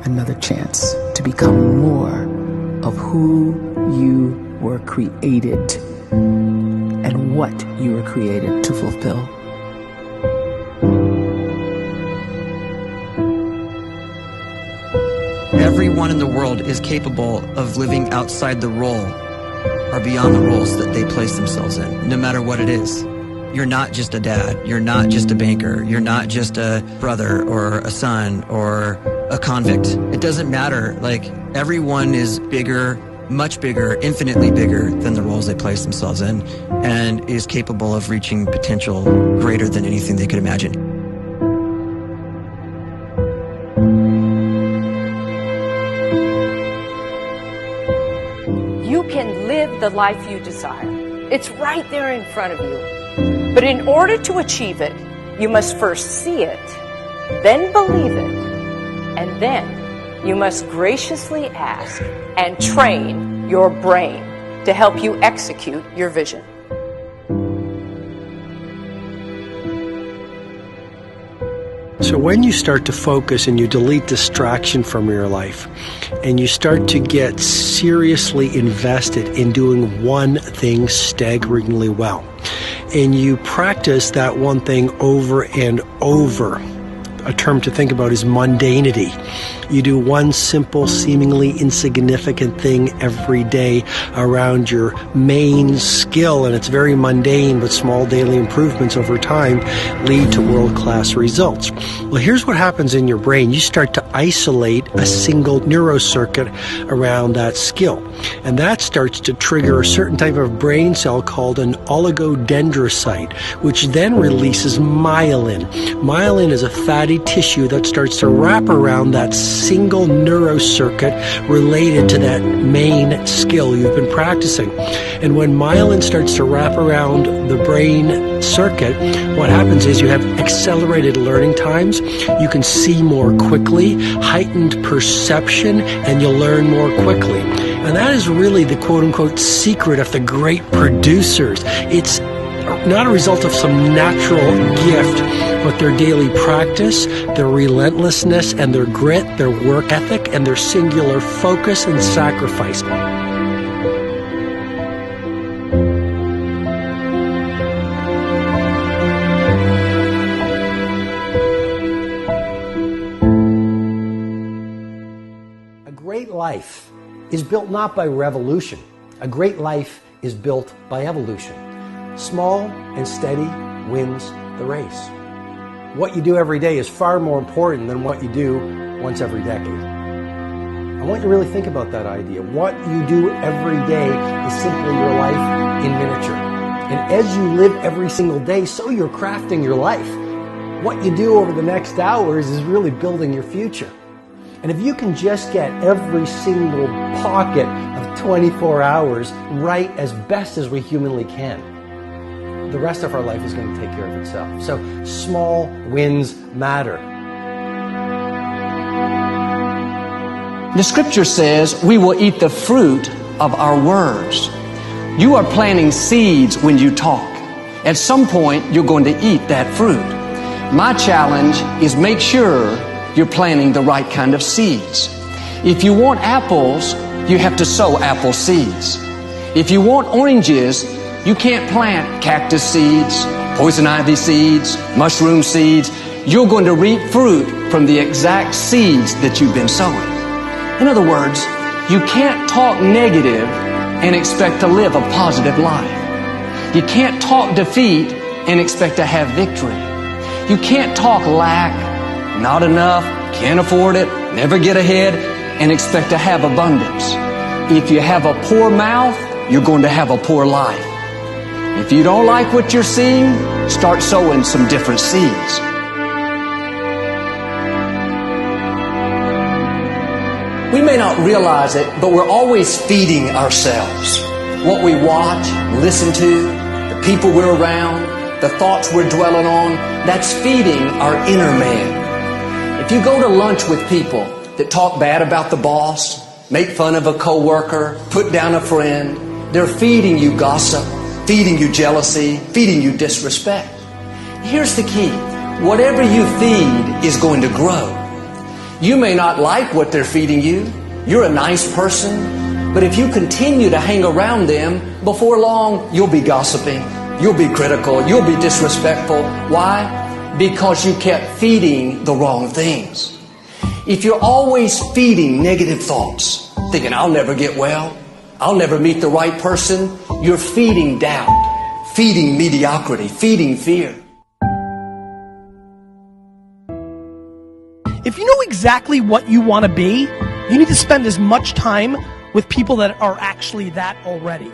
another chance to become more of who you were created and what you were created to fulfill. Everyone in the world is capable of living outside the role or beyond the roles that they place themselves in, no matter what it is. You're not just a dad, you're not just a banker, you're not just a brother or a son or a convict. It doesn't matter. Like, everyone is bigger, much bigger, infinitely bigger than the roles they place themselves in, and is capable of reaching potential greater than anything they could imagine. You can live the life you desire. It's right there in front of you. But in order to achieve it, you must first see it, then believe it, and then you must graciously ask and train your brain to help you execute your vision. So when you start to focus and you delete distraction from your life, and you start to get seriously invested in doing one thing staggeringly well, and you practice that one thing over and over, a term to think about is mundanity. You do one simple, seemingly insignificant thing every day around your main skill, and it's very mundane, but small daily improvements over time lead to world-class results. Well, here's what happens in your brain. You start to isolate a single neurocircuit around that skill, and that starts to trigger a certain type of brain cell called an oligodendrocyte, which then releases myelin. Myelin is a fatty tissue that starts to wrap around that single neurocircuit related to that main skill you've been practicing. And when myelin starts to wrap around the brain circuit, what happens is you have accelerated learning times, you can see more quickly, heightened perception, and you'll learn more quickly. And that is really the quote-unquote secret of the great producers. It's not a result of some natural gift, but their daily practice, their relentlessness and their grit, their work ethic, and their singular focus and sacrifice. A great life is built not by revolution. A great life is built by evolution. Small and steady wins the race. What you do every day is far more important than what you do once every decade. I want you to really think about that idea. What you do every day is simply your life in miniature. And as you live every single day, so you're crafting your life. What you do over the next hours is really building your future. And if you can just get every single pocket of 24 hours right as best as we humanly can, the rest of our life is going to take care of itself. So small wins matter. The scripture says we will eat the fruit of our words. You are planting seeds when you talk. At some point, you're going to eat that fruit. My challenge is make sure you're planting the right kind of seeds. If you want apples, you have to sow apple seeds. If you want oranges, you can't plant cactus seeds, poison ivy seeds, mushroom seeds. You're going to reap fruit from the exact seeds that you've been sowing. In other words, you can't talk negative and expect to live a positive life. You can't talk defeat and expect to have victory. You can't talk lack, not enough, can't afford it, never get ahead, and expect to have abundance. If you have a poor mouth, you're going to have a poor life. If you don't like what you're seeing, start sowing some different seeds. We may not realize it, but we're always feeding ourselves. What we watch, listen to, the people we're around, the thoughts we're dwelling on, that's feeding our inner man. If you go to lunch with people that talk bad about the boss, make fun of a coworker, put down a friend, they're feeding you gossip, feeding you jealousy, feeding you disrespect. Here's the key. Whatever you feed is going to grow. You may not like what they're feeding you. You're a nice person. But if you continue to hang around them, before long, you'll be gossiping. You'll be critical. You'll be disrespectful. Why? Because you kept feeding the wrong things. If you're always feeding negative thoughts, thinking, I'll never get well, I'll never meet the right person, you're feeding doubt, feeding mediocrity, feeding fear. If you know exactly what you want to be, you need to spend as much time with people that are actually that already.